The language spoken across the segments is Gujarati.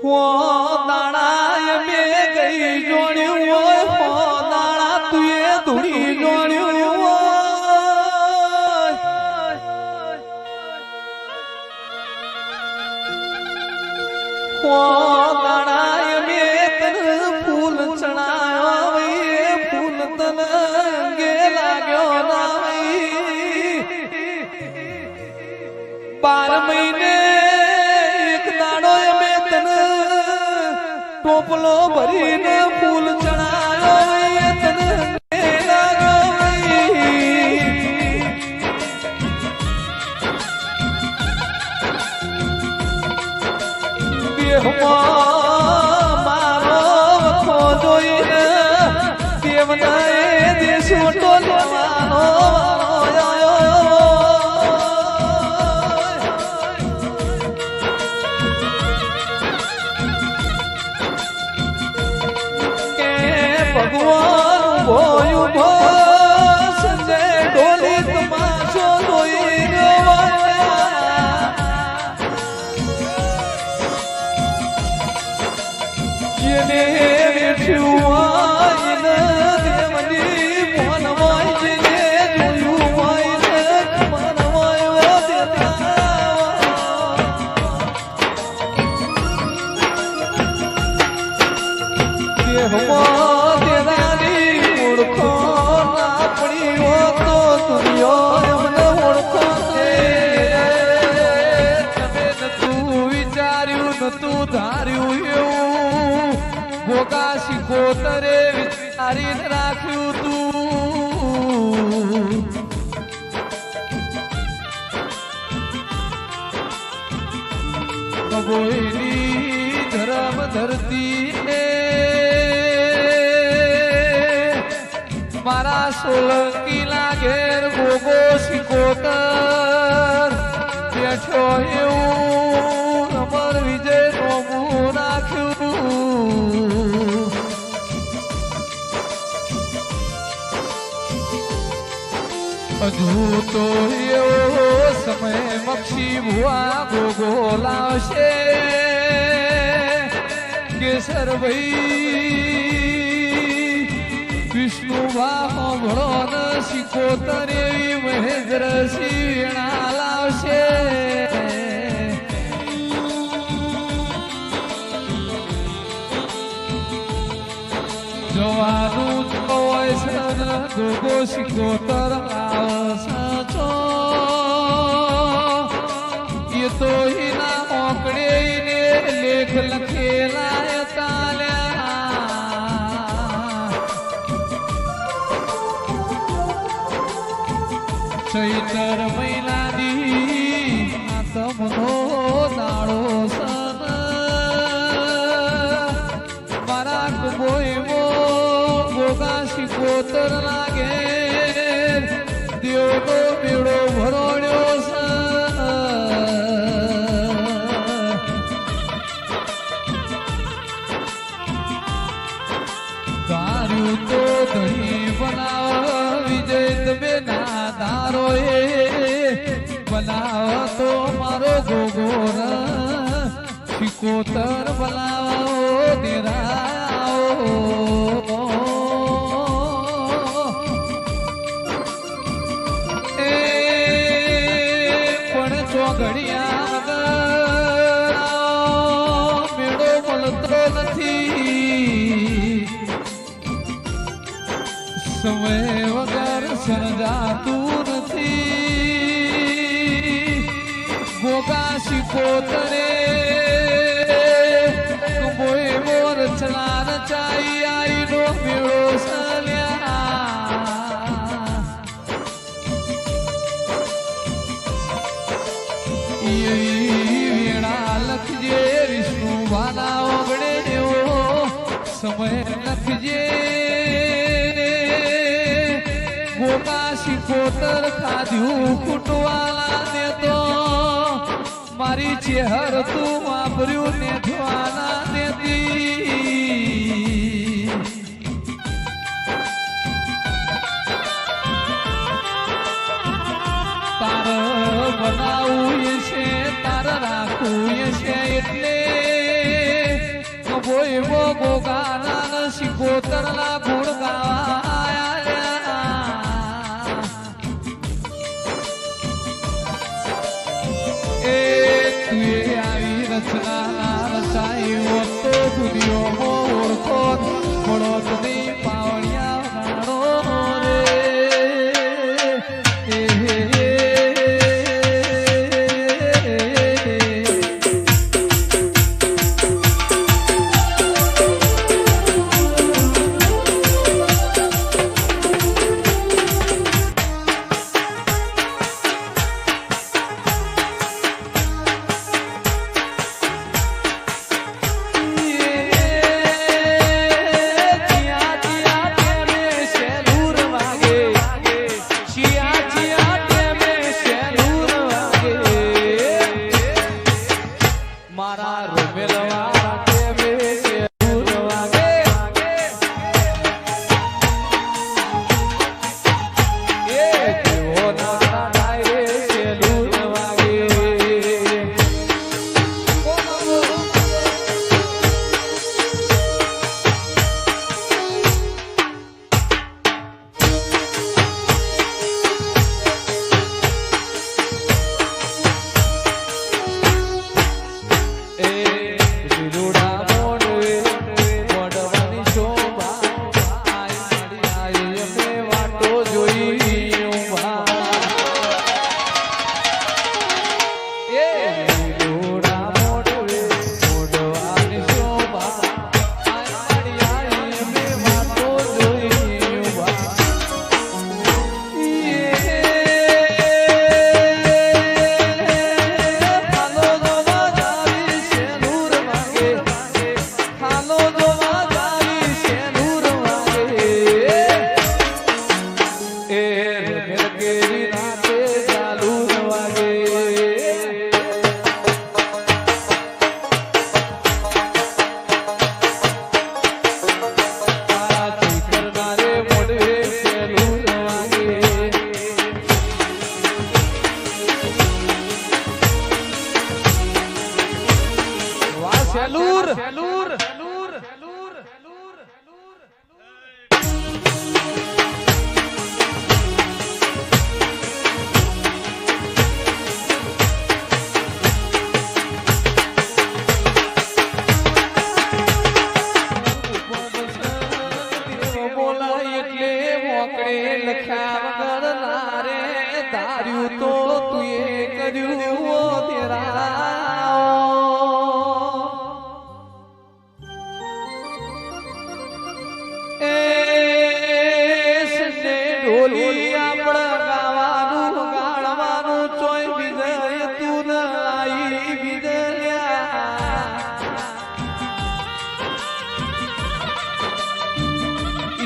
હો દાણા મે ગઈ જોડ્યું હોય હો દાણા તુએ ધૂળી જોડ્યું હો દાણા મે તન ફૂલ ચણાયો એ ફૂલ તન અંગે લાગ્યો ના 12 મહિને એક દાડો મેં તને ટોપલો ભરીને ફૂલ ચણાયો તને મારો વખો જોઈને દેવના એ દેશો ટોલવાનો ભગવાન ભોયું ભો સંજય ઢોલી તમાશો જોઈ એને બેઠ્યું દેવની મોન હોય જેને જોયું હોય મન હોય દેવમાં તું ધાર્યું એવું ભોગા શિકોતરે વિચારીને રાખ્યું તું ભગોઈની ધરમ ધરતી મારા સોલંકી લાગેર ભોગો શિકોતર બેઠો એવું અમર વિજય નોમું નાખ્યું હજુ તો એવો સમય મક્ષી ભુવા ગોગો લાવશે કેસર ભાઈ વિષ્ણુભા ભળો ન શિકોતર એવી મહેન્દ્ર સિંહ વેણા લાવશે જવાનું હોય સન ગોગો શિકોતર આવશો એ તો હિના મોકળે ને લેખ લખેલા તાલ્યા ચૈતર મહિનાની તમનો દાડો સન મારા કુબોઈમો ગોગા શિકોતર લાગે દેવનો મેળો ભરોડ્યો ધાર્યું તો દહીં બનાવ વિજય તમે ના ધારો એ બનાવ તો મારો ગોગોર શિકોતર બનાવો નિરાઓ ઘડિયા મેળો મળતો નથી સમય વગર સર્જાતું નથી ગોગા શિકોતરે કોઈ મોર ચલા રચાઈ આઈ નો મેળો સલ્યા લખજે વિષ્ણુ વાલા ઓગળે એવો સમય લખજે ગોગા શિકોતર ખાધ્યું કુટવાલા ને તો મારી ચેહર તું વાપર્યું ને ધ્વાના દેતી તાર બનાવું છે તાર રાખવું છે એટલે એવો ગોગાના શિકોતરના ગુણ ગાયા એ તુએ આવી રચના રચાયો તો દુનિયો ઓળખો મળો નહીં પાવડિયા ગાણો રે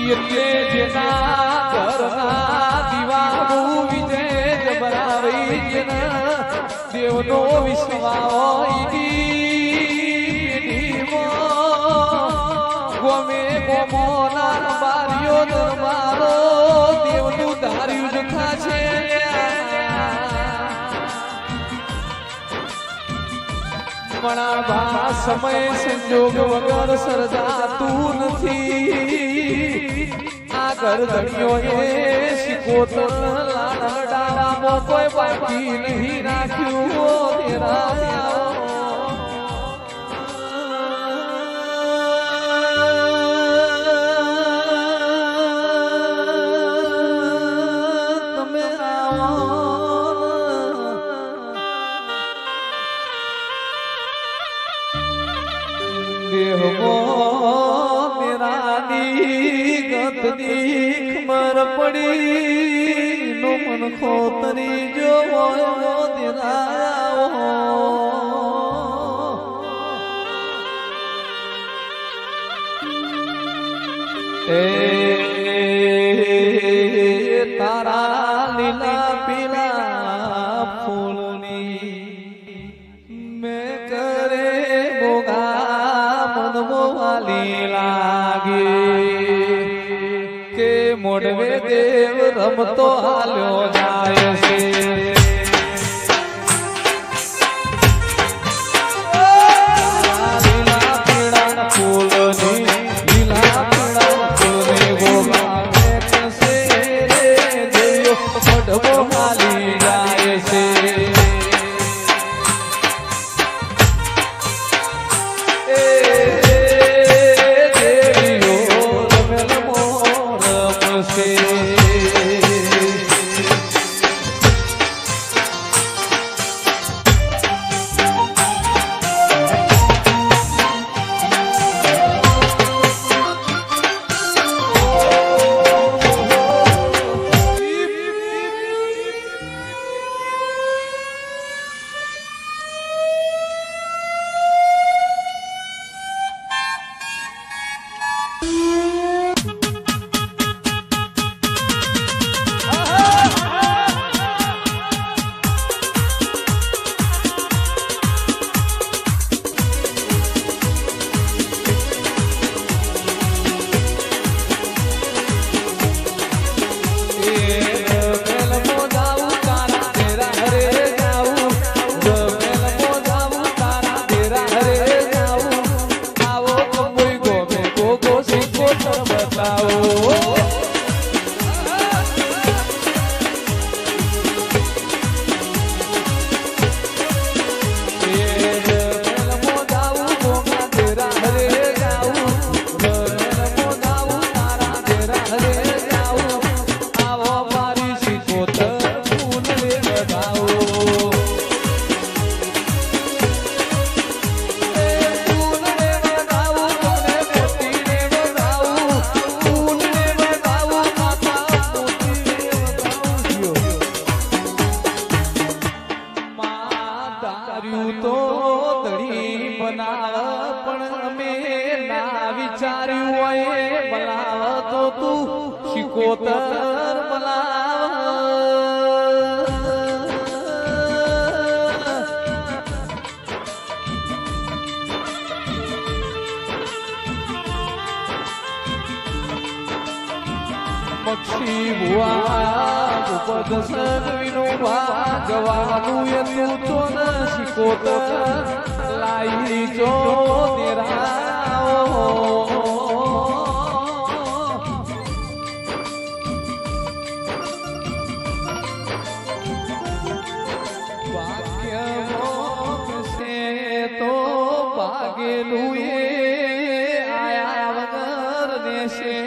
એટલે જેના ઘરના દીવાનું વિજય બરાવી જેના દેવનો વિશ્વાસ ગમે ગોમોના બારીઓ દરબારો દેવનું ધાર્યું જથા છે મણાભા સમય સંજોગ વગર સર્જાતું નથી આ ગરદણીઓ એ શિકોતર લાડડામાં કોઈ બાકી નહીં રાખ્યું તેરા ખબર પડી નો મન ખોતરી જો તારા લીલા પીલા ફૂલની મેં કરે મોગા મન મોવાલી લાગી કે મોડવે દેવ રમતો હાલ્યો જાય છે લીલા પીળા ફૂલ વિચાર્યું હોય બોલાવ તો તું શિકોતર બોલાવ પક્ષી ભુવા ઉપદ સગવીનો જવાનું એ તું તો ન શિકોતર લાઈ જો તેરાઓ ભાગ્યમોક્ષ છે તો ભાગેલું એ આયા વગર દેશે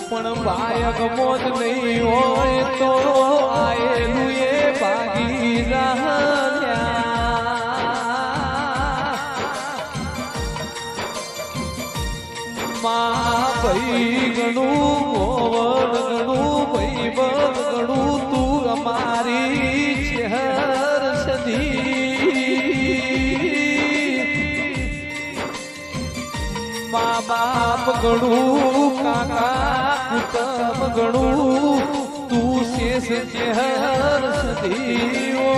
પણ બાયક મોજ નહીં હોય તો આયેલું એ ભાગી માં ભાઈ ગણું ગોવડ ગણું ભાઈ બળ ગણું તું અમારી શહેર સદી મા બાપ ગણું કાકા કુટુંબ ગણું તું શેષ ચહેર સદીઓ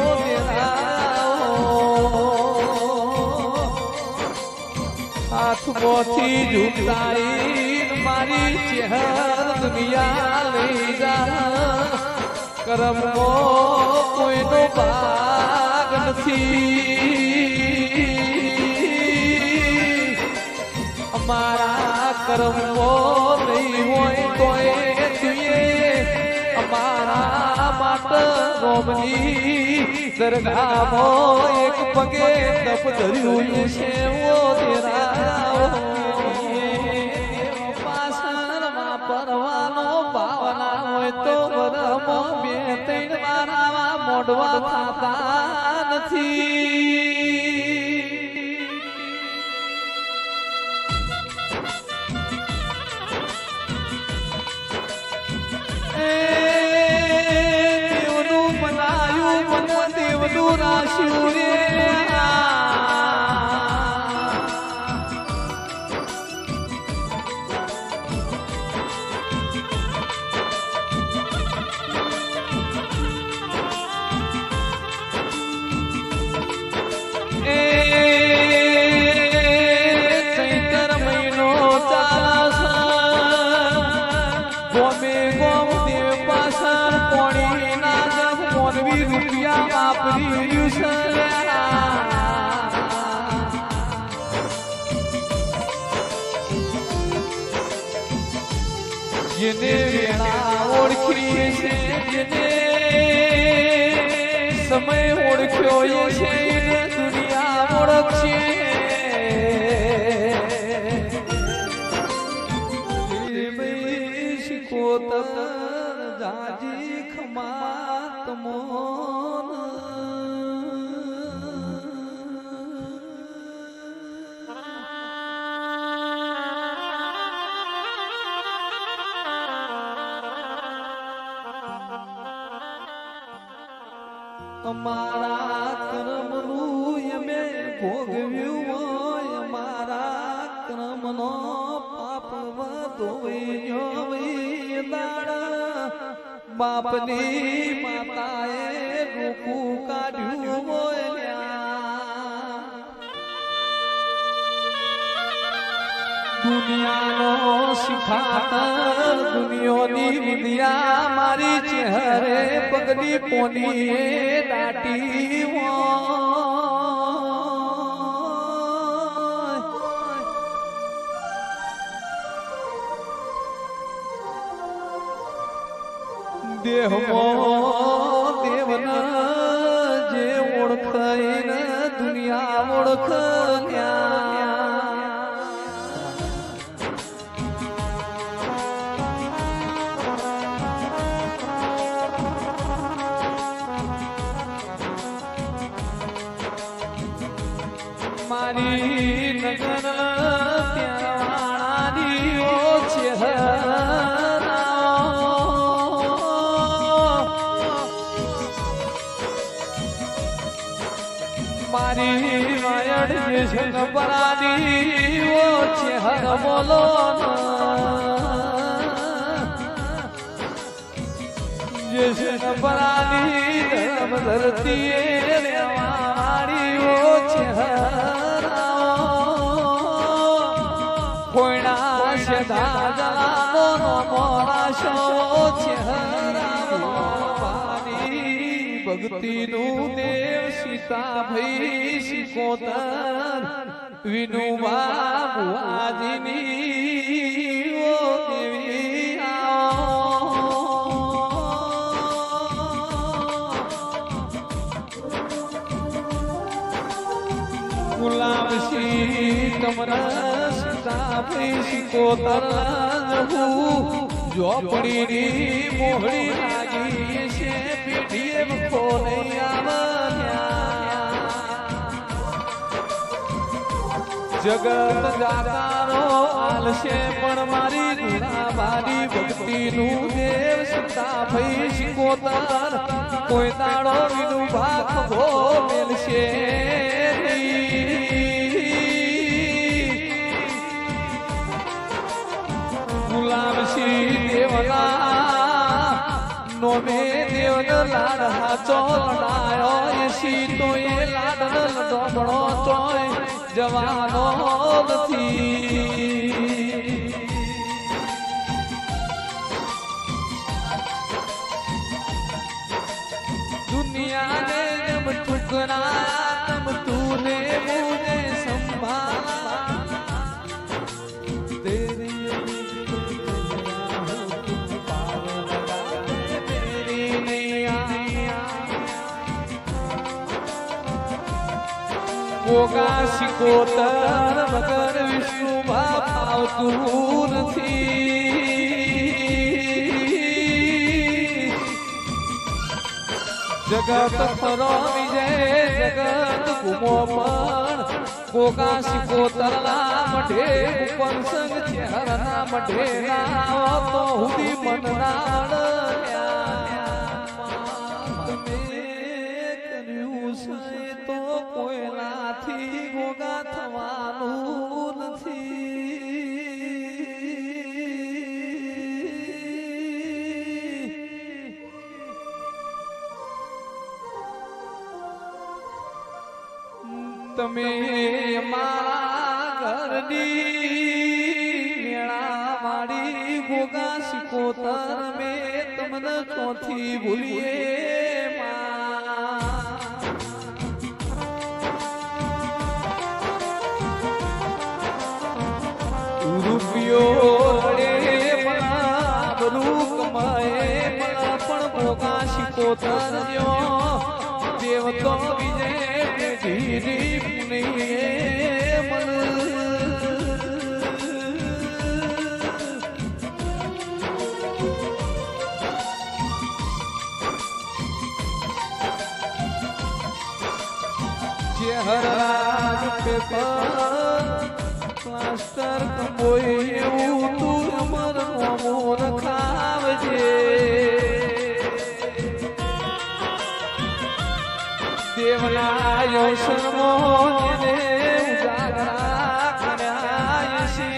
હાથમાંથી ઝૂકતાઈ મારી ચહેર દુનિયા લઈ જા કરમો કોઈનો ભાગ નથી અમારા કર્મો નહીં હોય તોય તુએ અમારા માટે રોમની દરગાહમાં એક પગે તપ ધર્યું છે ઓ તેરા પાસરમાં પરવાનો ભાવના હોય તો બરમો બે ત્રણ મારા મોઢવા થતા નથી દેવનું બનાયું મન દેવનું રાશ્યું રે ચૈતર મહિનો ચાલસ ગોમે ગોમ દેવ પાછળ પોણી ના જગ મોનવી રૂપિયા વાપરી જેને વેળા ઓળખી છે જેને સમય ઓળખ્યો એ છે દુનિયા ઓળખશે શિકોતર જાજી ખમાત મોન અમારા કર્મનું અમે ભોગવ્યું હોય અમારા કર્મનો પાપ વધોયો દાડા બાપની માતાએ રૂપું કાઢ્યું હોય દુનિયાનો શિખાતર દુનિયાની વિદ્યા મારી ચહેરે પગની પોની દાટી દેહમાં દેવના જે ઓળખાઈને દુનિયા ઓળખ્યા મારી નગર ત્યાંવાળાની ઓ ચહેરા મારી માયડ જશન પરાની ઓ છે હર બોલો જશન પરાની ધર્મ ધરતી મારી ઓ છે કોઈના સદા જલાનો મોરા શો છે ભક્તિ નું દેવ સીતા ભઈ સિકોતર વિનુબા ભુવાજીની ઓ દેવી ગુલાબ સી કમરા સીતા ભઈ સિકોતર જોપડી મોહડી લાગી છે પીઠીએ મખો નહીં જગત જાતારો આલશે પણ મારી ગુણાબાની ભક્તિનું દેવ સીતા ભઈ સિકોતર કોઈ દાડો વિનું ભાગ ભો મેલશે ગુલામસી દેવના નોમે દેવન લાડ હાચો લડાયો એસી તો એ લાડ લડોબડો ચોય જવાનો નથી દુનિયાને જબ ઠુકરા તબ તુને મુझे સંભાળા ગોગા સિકોતર મગર વિષ્ણુ ભાવતું નથી જગત ફરો વિજય જગત ઘુમો પણ ગોગા સિકોતર ના મઢે ઉપર સંગ છે હરના મઢે ના તો હુદી મન તો કોઈનાથી ગોગા થવાનું નથી તમે મારા ઘરની મેળા મારી ગોગા સિકોતર મેં તમને ચોથી ભૂલીએ રૂપિયો રે મના બરું કમાએ મના પણ ગોગા સિકોતર જો દેવ તો વિજય ધીરી પુનીએ મન ચહેરા પેપર માસ્ટર કંબોઈ એવું તું અમર નોમો રખાવજે દેવના યોશનો ને ઉજાગરા કર્યા છે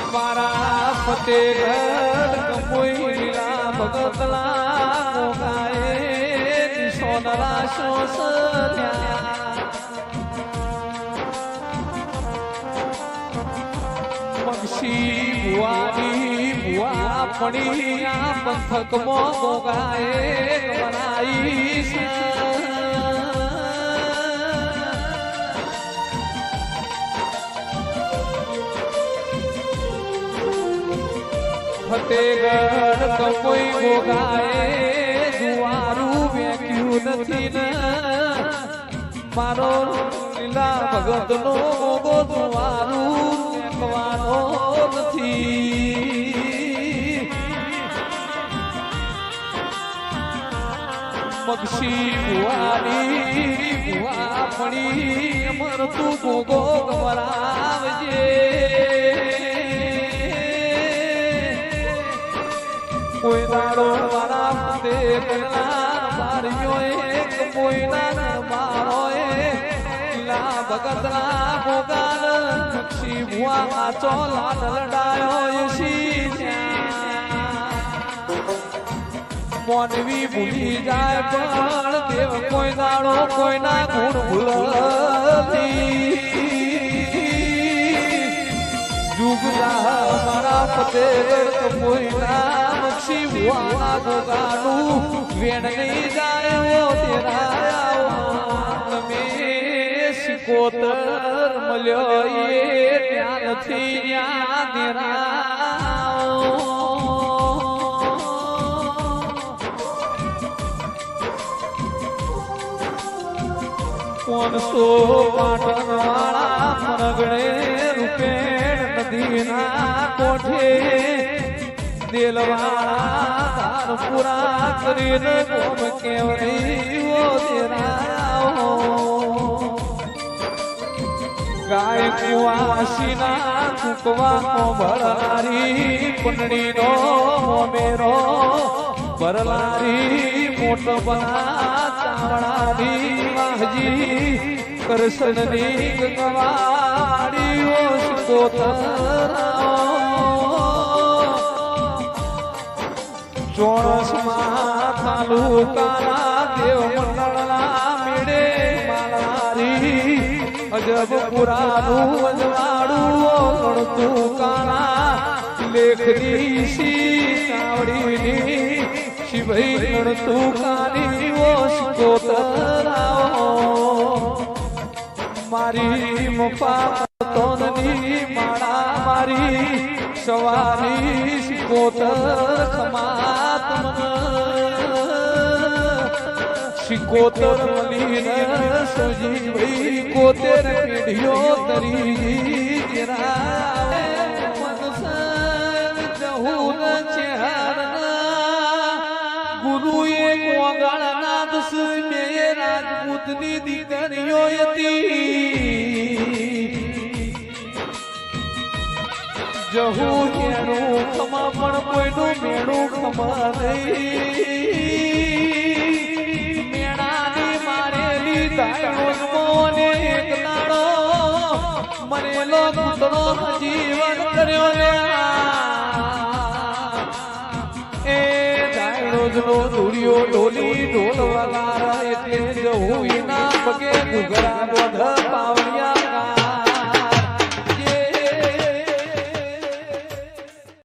મારા ફતેગઢ કંબોઈ લીલા ભગતલા ગોગાએ સોનરા શોષલ્યા મગશી ભુવાની ભુવા પડી આ પંથકમાં ગોગાએ બનાઈ ફતેગઢ કંબોઈ ગોગાએ જુવારું વેક્યું નથી ને મારો લીલા ભગત નો ગોગો જુવારું વેકવાનો નથી મગશી ભુવાની ભુવા પડી અમર તું ગોગો ગવરાવજે કોઈના ગરબારો લા ભગતના ભોગાન પક્ષી ભુવા આચો લાલ લડાયો સી મોનવી ભૂલી જાય પણ દેવ કોઈ દાડો કોઈના ગુણ ભૂલતી જુગલા મારા ફતેર કોઈના પક્ષી ભુવા ભોગાનું વેણ નહીં જાય તેરા તમે સિકોતર મળ્યો એ ત્યાં નથી ત્યાં તેરા કોનસો પાટણ વાળા મરગણે રૂપેણ નદીના કોઠે દેલવાળા ધારપુરા કરીને ગોમ કેવરી તેરા ગાય કુવાસીના ચૂકવા ભરલારી કુંડળીનો મેરો ભરલારી મોટો બના ચાવડાની માહજી કરશનની ગંગવાડી ઓ ચોણસમાં તાલુકાના દેવ મંડળના મેળે માલારી અજબ પુરાનું અજવાડું ગણતું કાના લેખની સી ચાવડીની શિવઈ ગણતું કાની ઓ સિકોતરાઓ મારી મફા તોનની માળા મારી સવારી સિકોતર ખમાત સિકોતર મલીને સજી ભાઈ કોતેર પેઢીઓ તરી તેરા મનસર જહુર ચેહરના ગુરુએ કોગળના દસ મે રાજપૂતની દીકરીઓ હતી જહુ એનું ખમા પણ કોઈનું મેળું ખમા નહીં મેળાની મારેલી દાયણો મોને એક દાડો મરેલો કૂતરો જીવન કર્યો રે એ દાયણો જનો ધૂળિયો ઢોલી ઢોલ વગાર એટલે જહુ એના પગે ઘુઘરા બોધ પાવડિયા